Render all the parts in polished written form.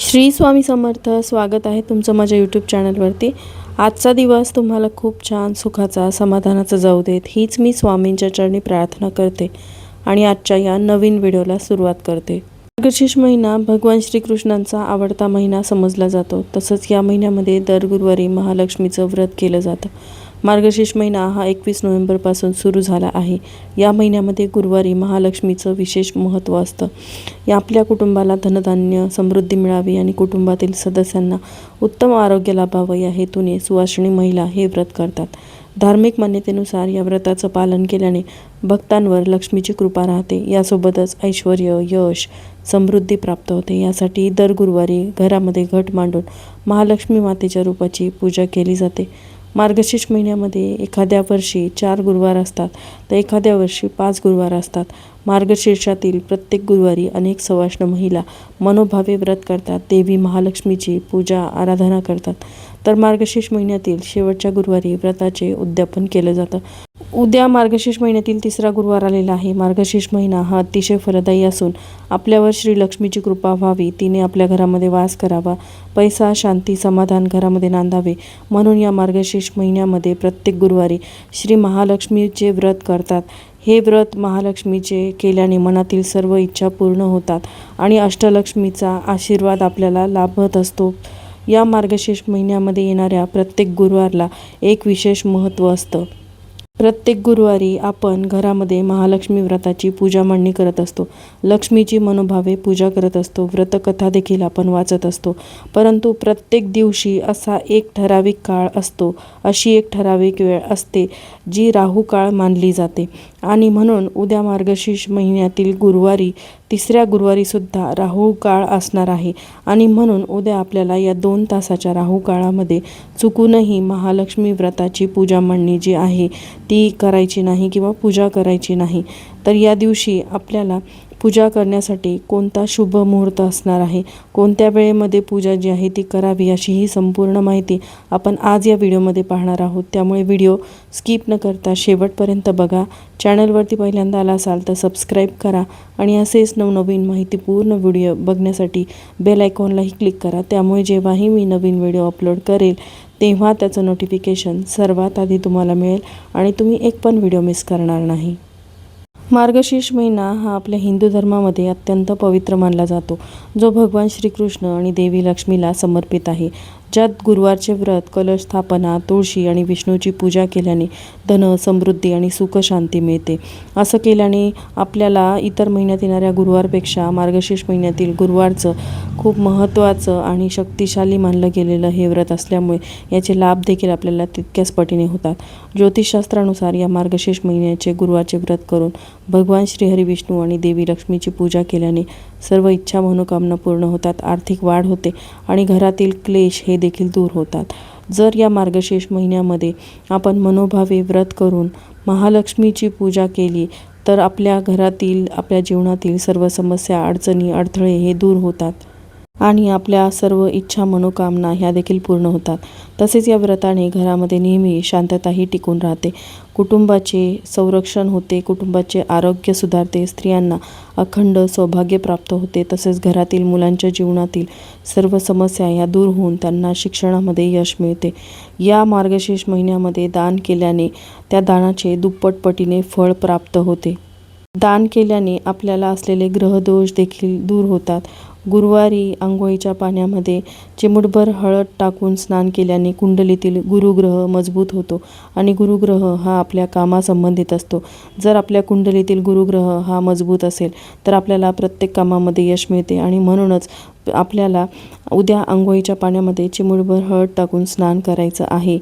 श्री स्वामी समर्थ. स्वागत आहे तुमचं माझ्या यूट्यूब चॅनलवरती. आजचा दिवस तुम्हाला खूप छान सुखाचा समाधानाचा जाऊ देत हीच मी स्वामींच्या चरणी प्रार्थना करते आणि आजच्या या नवीन व्हिडिओला सुरुवात करते. मार्गशीर्ष महिना भगवान श्रीकृष्णांचा आवडता महिना समजला जातो. तसंच या महिन्यामध्ये दर गुरुवारी महालक्ष्मीचं व्रत केलं जातं. मार्गशीर्ष महिना हा 21 नोव्हेंबरपासून सुरू झाला आहे. या महिन्यामध्ये गुरुवारी महालक्ष्मीचं विशेष महत्त्व असतं. या आपल्या कुटुंबाला धनधान्य समृद्धी मिळावी आणि कुटुंबातील सदस्यांना उत्तम आरोग्य लाभावं या हेतूने सुवासिनी महिला हे व्रत करतात. धार्मिक मान्यतेनुसार या व्रताचं पालन केल्याने भक्तांवर लक्ष्मीची कृपा राहते. यासोबतच ऐश्वर, यश, समृद्धी प्राप्त होते. यासाठी दर गुरुवारी घरामध्ये घट मांडून महालक्ष्मी मातेच्या रूपाची पूजा केली जाते. मार्गशीर्ष महिन्यामध्ये एखाद्या वर्षी 4 गुरुवार असतात तर एखाद्या वर्षी 5 गुरुवार असतात. मार्गशीर्षातील प्रत्येक गुरुवारी अनेक सवाष्ण महिला मनोभावे व्रत करतात. देवी महालक्ष्मीची पूजा आराधना करतात. तर मार्गशीर्ष महिन्यातील शेवटच्या गुरुवारी व्रताचे उद्यापन केलं जातं. उद्या मार्गशीर्ष महिन्यातील 3रा गुरुवार आलेला आहे. मार्गशीर्ष महिना हा अतिशय फलदायी असून आपल्यावर श्री लक्ष्मीची कृपा व्हावी, तिने आपल्या घरामध्ये वास करावा, पैसा, शांती, समाधान घरामध्ये नांदावे म्हणून या मार्गशीर्ष महिन्यामध्ये प्रत्येक गुरुवारी श्री महालक्ष्मीचे व्रत करतात. हे व्रत महालक्ष्मीचे केल्याने मनातील सर्व इच्छा पूर्ण होतात आणि अष्टलक्ष्मीचा आशीर्वाद आपल्याला लाभत असतो. या मार्गशीर्ष महिन्यामध्ये येणाऱ्या प्रत्येक गुरुवारला एक विशेष महत्त्व असतं. प्रत्येक गुरुवारी आपण घरामध्ये महालक्ष्मी व्रताची पूजा मांडणी करत असतो. लक्ष्मीची मनोभावे पूजा करत असतो. व्रतकथा देखील आपण वाचत असतो. परंतु प्रत्येक दिवशी असा एक ठराविक काळ असतो, अशी एक ठराविक वेळ असते जी राहू काळ मानली जाते आणि म्हणून उद्या मार्गशीर्ष महिन्यातील गुरुवारी 3ऱ्या गुरुवारीसुद्धा राहू काळ असणार आहे आणि म्हणून उद्या आपल्याला या 2 तासाच्या राहू काळामध्ये चुकूनही महालक्ष्मी व्रताची पूजा मांडणी जी आहे ती करायची नाही किंवा पूजा करायची नाही. तर या दिवशी आपल्याला पूजा करण्यासाठी कोणता शुभ मुहूर्त असणार आहे, कोणत्या वेळेमध्ये पूजा जी आहे ती करावी अशी ही संपूर्ण माहिती आपण आज या व्हिडिओमध्ये पाहणार आहोत. त्यामुळे व्हिडिओ स्किप न करता शेवटपर्यंत बघा. चॅनलवरती पहिल्यांदा आला असाल तर सबस्क्राईब करा आणि असेच नवनवीन माहितीपूर्ण व्हिडिओ बघण्यासाठी बेल आयकॉनलाही क्लिक करा. त्यामुळे जेव्हाही मी नवीन व्हिडिओ अपलोड करेल तेव्हा त्याचं नोटिफिकेशन सर्वात आधी तुम्हाला मिळेल आणि तुम्ही एक पण व्हिडिओ मिस करणार नाही. मार्गशीर्ष महिना हा आपल्या हिंदू धर्मामध्ये अत्यंत पवित्र मानला जातो, जो भगवान श्रीकृष्ण आणि देवी लक्ष्मीला समर्पित आहे. ज्यात गुरुवारचे व्रत, कलश स्थापना, तुळशी आणि विष्णूची पूजा केल्याने धन, समृद्धी आणि सुख शांती मिळते. असं केल्याने आपल्याला इतर महिन्यात येणाऱ्या गुरुवारपेक्षा मार्गशीर्ष महिन्यातील गुरुवारचं खूप महत्त्वाचं आणि शक्तिशाली मानलं गेलेलं हे व्रत असल्यामुळे याचे लाभ देखील आपल्याला तितक्याच पटीने होतात. ज्योतिषशास्त्रानुसार या मार्गशीर्ष महिन्याचे गुरुवारचे व्रत करून भगवान श्रीहरी विष्णू आणि देवी लक्ष्मीची पूजा केल्याने सर्व इच्छा मनोकामना पूर्ण होतात, आर्थिक वाढ होते आणि घरातील क्लेश हे देखील दूर होतात. जर या मार्गशीर्ष महिन्यामध्ये आपण मनोभावे व्रत करून महालक्ष्मीची पूजा केली तर आपल्या घरातील, आपल्या जीवनातील सर्व समस्या, अडचणी, अडथळे हे दूर होतात आणि आपल्या सर्व इच्छा मनोकामना ह्या देखील पूर्ण होतात. तसेच या व्रताने घरामध्ये नेहमी शांतताही टिकून राहते, कुटुंबाचे संरक्षण होते, कुटुंबाचे आरोग्य सुधारते, स्त्रियांना अखंड सौभाग्य प्राप्त होते. तसेच घरातील मुलांच्या जीवनातील सर्व समस्या ह्या दूर होऊन त्यांना शिक्षणामध्ये यश मिळते. या मार्गशीर्ष महिन्यामध्ये दान केल्याने त्या दानाचे दुप्पट पटीने फळ प्राप्त होते. दान केल्याने आपल्याला असलेले ग्रहदोष देखील दूर होतात. गुरुवारी आंघोळीच्या पाण्यामध्ये चिमूटभर हळद टाकून स्नान केल्याने कुंडलीतील गुरुग्रह मजबूत होतो आणि गुरुग्रह हा आपल्या कामासंबंधित असतो. जर आपल्या कुंडलीतील गुरुग्रह हा मजबूत असेल तर आपल्याला प्रत्येक कामामध्ये यश मिळते आणि म्हणूनच आपल्याला उद्या आंघोळीच्या पाण्यामध्ये चिमूटभर हळद टाकून स्नान करायचं आहे.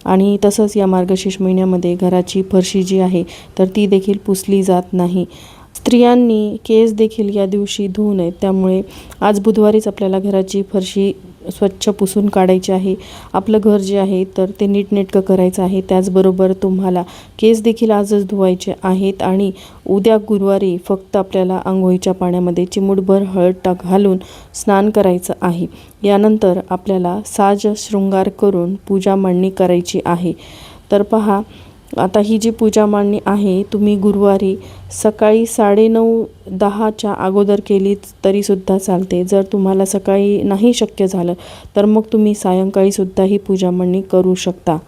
आणि तसंच या मार्गशीर्ष महिन्यामध्ये घराची फरशी जी आहे तर ती देखील पुसली जात नाही. स्त्रियांनी केस देखील या दिवशी धुवू नयेत. त्यामुळे आज बुधवारीच आपल्याला घराची फरशी स्वच्छ पुसून काढायची आहे. आपलं घर जे आहे तर ते नीटनेटकं करायचं आहे. त्याचबरोबर तुम्हाला केस देखील आजच धुवायचे आहेत आणि उद्या गुरुवारी फक्त आपल्याला आंघोळीच्या पाण्यामध्ये चिमूटभर हळद घालून स्नान करायचं आहे. यानंतर आपल्याला साज शृंगार करून पूजा मांडणी करायची आहे. तर पहा, आता ही जी पूजा मांडणी आहे तुम्ही गुरुवारी सकाळी 9:30-10च्या अगोदर केली तरीसुद्धा चालते. जर तुम्हाला सकाळी नाही शक्य झालं तर मग तुम्ही सायंकाळीसुद्धा ही पूजा मांडणी करू शकता.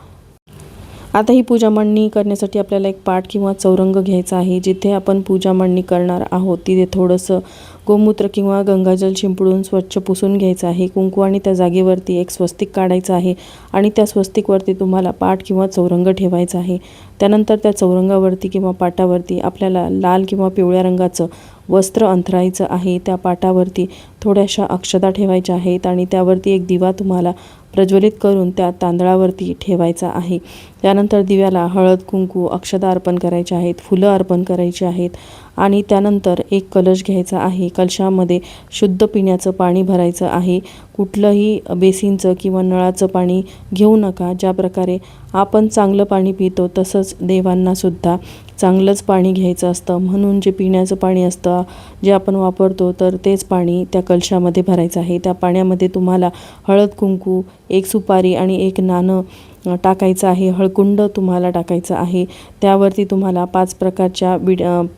आता ही पूजा मांडणी करण्यासाठी आपल्याला एक पाट किंवा चौरंग घ्यायचा आहे. जिथे आपण पूजा मांडणी करणार आहोत तिथे थोडंसं गोमूत्र किंवा गंगाजल शिंपडून स्वच्छ पुसून घ्यायचं आहे. कुंकू आणि त्या जागेवरती एक स्वस्तिक काढायचं आहे आणि त्या स्वस्तिकवरती तुम्हाला पाट किंवा चौरंग ठेवायचा आहे. त्यानंतर त्या चौरंगावरती किंवा पाटावरती आपल्याला लाल किंवा पिवळ्या रंगाचं वस्त्र अंथरायचं आहे. त्या पाटावरती थोड्याशा अक्षता ठेवायच्या आहेत आणि त्यावरती एक दिवा तुम्हाला प्रज्वलित करून त्या तांदळावरती ठेवायचा आहे. त्यानंतर दिव्याला हळद, कुंकू, अक्षता अर्पण करायचे आहेत, फुलं अर्पण करायची आहेत आणि त्यानंतर एक कलश घ्यायचा आहे. कलशामध्ये शुद्ध पिण्याचं पाणी भरायचं आहे. कुठलंही बेसिनचं किंवा नळाचं पाणी घेऊ नका. ज्या प्रकारे आपण चांगलं पाणी पितो तसंच देवांनासुद्धा चांगलंच पाणी घ्यायचं असतं. म्हणून जे पिण्याचं पाणी असतं जे आपण वापरतो तर तेच पाणी त्या कलशामध्ये भरायचं आहे. त्या पाण्यामध्ये तुम्हाला हळद, कुंकू, एक सुपारी आणि एक नाणं टाकायचं आहे. हळकुंड तुम्हाला टाकायचं आहे. त्यावरती तुम्हाला 5 प्रकारच्या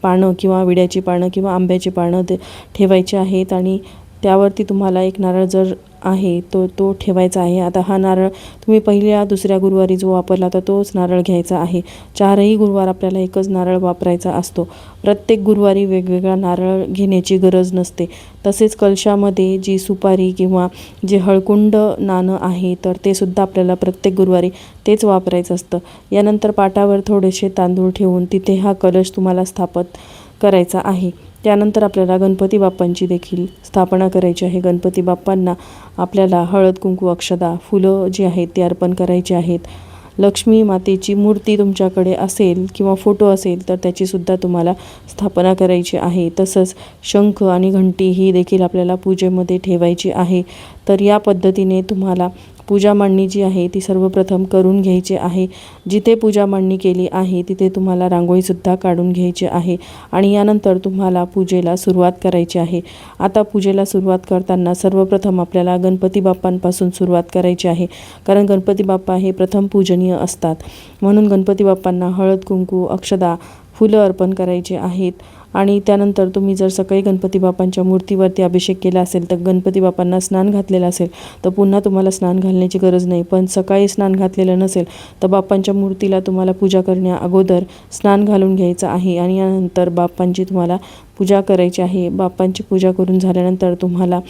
पानं किंवा विड्याची पानं किंवा आंब्याची पानं ठेवायची आहेत आणि त्यावरती तुम्हाला एक नारळ जर आहे तो ठेवायचा आहे. आता हा नारळ तुम्ही पहिल्या दुसऱ्या गुरुवारी जो वापरला तर तोच नारळ घ्यायचा आहे. 4ही गुरुवार आपल्याला एकच नारळ वापरायचा असतो. प्रत्येक गुरुवारी वेगवेगळा नारळ घेण्याची गरज नसते. तसेच कलशामध्ये जी सुपारी किंवा जे हळकुंड नाणं आहे तर ते सुद्धा आपल्याला प्रत्येक गुरुवारी तेच वापरायचं असतं. यानंतर पाटावर थोडेसे तांदूळ ठेवून तिथे हा कलश तुम्हाला स्थापित करायचा आहे. त्यानंतर आपल्याला गणपती बाप्पांची देखील स्थापना करायची आहे. गणपती बाप्पांना आपल्याला हळद, कुंकू, अक्षता, फुलं जी आहेत ते अर्पण करायची आहेत. लक्ष्मी मातेची मूर्ती तुमच्याकडे असेल किंवा फोटो असेल तर त्याचीसुद्धा तुम्हाला स्थापना करायची आहे. तसंच शंख आणि घंटी ही देखील आपल्याला पूजेमध्ये ठेवायची आहे. तर या पद्धतीने तुम्हाला पूजा मांडणी जी आहे ती सर्वप्रथम करून घ्यायची आहे. जिथे पूजा मांडणी केली आहे तिथे तुम्हाला रांगोळीसुद्धा काढून घ्यायची आहे आणि यानंतर तुम्हाला पूजेला सुरुवात करायची आहे. आता पूजेला सुरुवात करताना सर्वप्रथम आपल्याला गणपती बाप्पांपासून सुरुवात करायची आहे. कारण गणपती बाप्पा हे प्रथम पूजनीय असतात. म्हणून गणपती बाप्पांना हळद, कुंकू, अक्षता, फुलं अर्पण करायचे आहेत. आणि त्यानंतर तुम्ही जर सकाळी गणपती बाप्पांच्या मूर्तीवरती अभिषेक केला असेल तर गणपती बाप्पांना स्नान घातलेलं असेल तर पुन्हा तुम्हाला स्नान घालण्याची गरज नाही. पण सकाळी स्नान घातलेलं नसेल तर बाप्पांच्या मूर्तीला तुम्हाला पूजा करण्या अगोदर स्नान घालून घ्यायचं आहे आणि यानंतर बाप्पांची तुम्हाला पूजा करायची आहे. बाप्पांची पूजा करून झाल्यानंतर तुम्हाला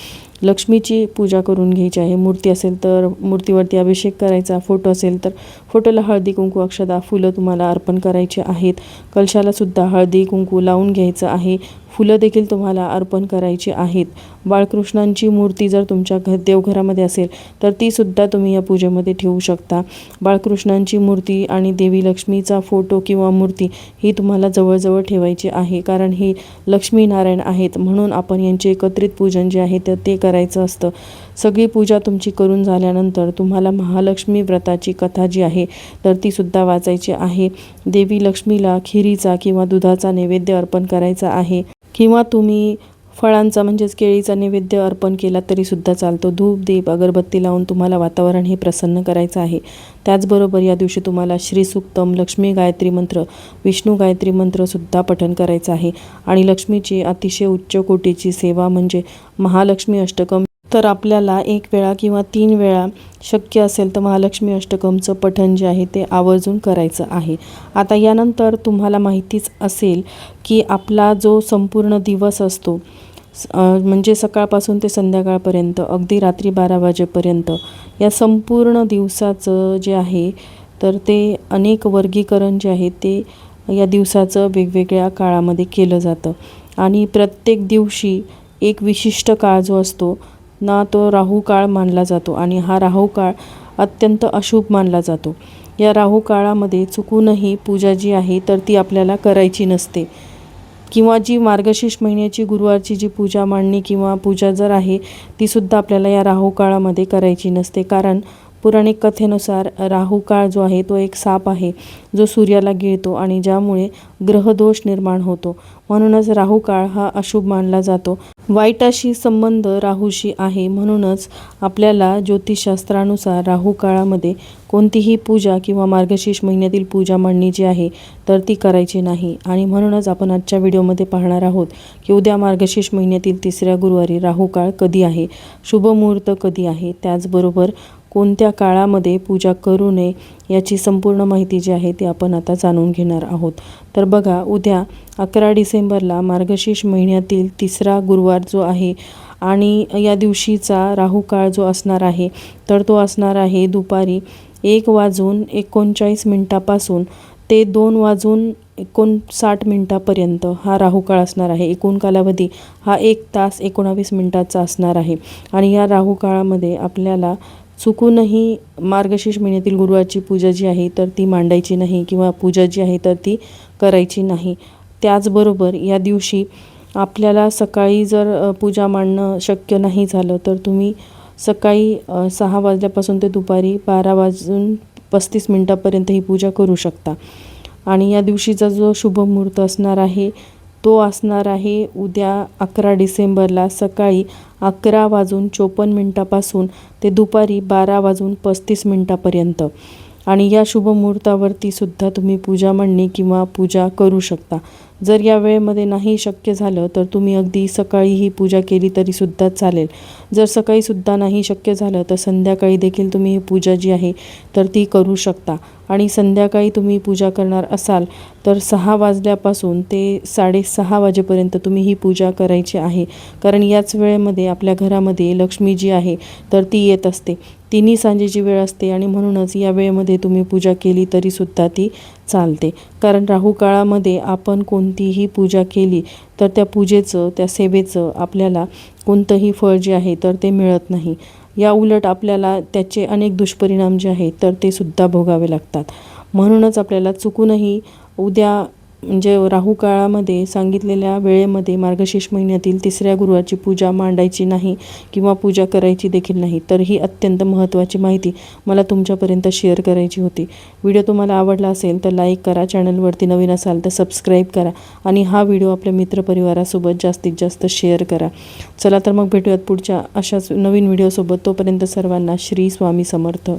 लक्ष्मीची पूजा करून घ्यायची आहे. मूर्ती असेल तर मूर्तीवरती अभिषेक करायचा, फोटो असेल तर फोटोला हळदी, कुंकू, अक्षता, फुलं तुम्हाला अर्पण करायची आहेत. कलशाला सुद्धा हळदी, कुंकू लावून घ्यायचं आहे. फुलं देखील तुम्हाला अर्पण करायची आहेत. बाळकृष्णांची मूर्ती जर तुमच्या देवघरामध्ये असेल तर तीसुद्धा तुम्ही या पूजेमध्ये ठेवू शकता. बाळकृष्णांची मूर्ती आणि देवी लक्ष्मीचा फोटो किंवा मूर्ती ही तुम्हाला जवळजवळ ठेवायची आहे. कारण हे लक्ष्मीनारायण आहेत म्हणून आपण यांचे एकत्रित पूजन जे आहे तर ते करायचं असतं. सगळी पूजा तुमची करून झाल्यानंतर तुम्हाला महालक्ष्मी व्रताची कथा जी आहे तर तीसुद्धा वाचायची आहे. देवी लक्ष्मीला खिरीचा किंवा दुधाचा नैवेद्य अर्पण करायचा आहे किंवा तुम्ही फळांचा म्हणजेच केळीचा नैवेद्य अर्पण केला तरीसुद्धा चालतो. धूप, दीप, अगरबत्ती लावून तुम्हाला वातावरण हे प्रसन्न करायचं आहे. त्याचबरोबर या दिवशी तुम्हाला श्रीसूक्तम, लक्ष्मी गायत्री मंत्र, विष्णू गायत्री मंत्रसुद्धा पठण करायचं आहे. आणि लक्ष्मीची अतिशय उच्च कोटीची सेवा म्हणजे महालक्ष्मी अष्टकम तर आपल्याला 1 वेळा किंवा 3 वेळा शक्य असेल तर महालक्ष्मी अष्टकमचं पठण जे आहे ते आवर्जून करायचं आहे. आता यानंतर तुम्हाला माहितीच असेल की आपला जो संपूर्ण दिवस असतो म्हणजे सकाळपासून ते संध्याकाळपर्यंत अगदी रात्री 12 वाजेपर्यंत या संपूर्ण दिवसाचं जे आहे तर ते अनेक वर्गीकरण जे आहे ते या दिवसाचं वेगवेगळ्या काळामध्ये केलं जातं. आणि प्रत्येक दिवशी एक विशिष्ट काळ जो असतो ना तो राहू काळ मानला जातो आणि हा राहू काळ अत्यंत अशुभ मानला जातो. या राहू काळामध्ये चुकूनही पूजा जी आहे तर ती आपल्याला करायची नसते किंवा जी मार्गशीर्ष महिन्याची गुरुवारची जी पूजा मांडणी किंवा पूजा जर आहे तीसुद्धा आपल्याला या राहू काळामध्ये करायची नसते. कारण पौराणिक कथेनुसार राहू काळ जो आहे तो एक साप आहे जो सूर्याला गिळतो आणि ज्यामुळे ग्रहदोष निर्माण होतो. म्हणूनच राहू काळ हा अशुभ मानला जातो. वाईटाशी संबंध राहूशी आहे, म्हणूनच आपल्याला ज्योतिषशास्त्रानुसार राहू काळामध्ये कोणतीही पूजा किंवा मार्गशीर्ष महिन्यातील पूजा मांडणी जी आहे तर ती करायची नाही. आणि म्हणूनच आपण आजच्या व्हिडिओमध्ये पाहणार आहोत की उद्या मार्गशीर्ष महिन्यातील तिसऱ्या गुरुवारी राहू काळ कधी आहे, शुभ मुहूर्त कधी आहे, त्याचबरोबर कोणत्या काळामध्ये पूजा करू नये याची संपूर्ण माहिती जी आहे ती आपण आता जाणून घेणार आहोत. तर बघा, उद्या 11 डिसेंबरला मार्गशीर्ष महिन्यातील तिसरा गुरुवार जो आहे आणि या दिवशीचा राहू काळ जो असणार आहे तर तो असणार आहे दुपारी 1:39 ते 2:59 हा राहू काळ असणार आहे. एकूण कालावधी हा 1 तास 19 मिनिटाचा असणार आहे. आणि या राहू काळामध्ये आपल्याला चुकूनही मार्गशीर्ष महिन्यातील गुरुवारची पूजा जी आहे तर ती मांडायची नाही किंवा पूजा जी आहे तर ती करायची नाही. त्याचबरोबर या दिवशी आपल्याला सकाळी जर पूजा मांडणं शक्य नाही झालं तर तुम्ही सकाळी 6 वाजल्यापासून ते दुपारी 12:35 ही पूजा करू शकता. आणि या दिवशीचा जो शुभ मुहूर्त असणार आहे तो असणार आहे उद्या 11 डिसेंबरला सकाळी 11:54 ते दुपारी 12:35 आणि या शुभ मुहूर्तावरती सुद्धा तुम्ही पूजा मांडणी किंवा पूजा करू शकता. जर या वेळेमध्ये नाही शक्य झालं तर तुम्ही अगदी सकाळी ही पूजा केली तरीसुद्धा चालेल. जर सकाळीसुद्धा नाही शक्य झालं तर संध्याकाळी देखील तुम्ही ही पूजा जी आहे तर ती करू शकता. आणि संध्याकाळी तुम्ही पूजा करणार असाल तर 6 वाजल्यापासून ते 6:30 वाजेपर्यंत तुम्ही ही पूजा करायची आहे. कारण याच वेळेमध्ये आपल्या घरामध्ये लक्ष्मी जी आहे तर ती येत असते. तिन्ही सांजेची वेळ असते आणि म्हणूनच या वेळेमध्ये तुम्ही पूजा केली तरीसुद्धा ती चालते. कारण राहू काळामध्ये आपण कोणतीही पूजा केली तर त्या पूजेचं, त्या सेवेचं आपल्याला कोणतंही फळ जे आहे तर ते मिळत नाही. या उलट आपल्याला त्याचे अनेक दुष्परिणाम जे आहेत तर ते सुद्धा भोगावे लागतात. म्हणूनच आपल्याला चुकूनही उद्या म्हणजे राहू काळामध्ये सांगितलेल्या वेळेमध्ये मार्गशीर्ष महिन्यातील तिसऱ्या गुरुवारची पूजा मांडायची नाही किंवा पूजा करायची देखील नाही. तर ही अत्यंत महत्त्वाची माहिती मला तुमच्यापर्यंत शेअर करायची होती. व्हिडिओ तुम्हाला आवडला असेल तर लाईक करा, चॅनलवरती नवीन असाल तर सबस्क्राईब करा आणि हा व्हिडिओ आपल्या मित्रपरिवारासोबत जास्तीत जास्त शेअर करा. चला तर मग भेटूयात पुढच्या अशाच नवीन व्हिडिओसोबत. तोपर्यंत सर्वांना श्री स्वामी समर्थ.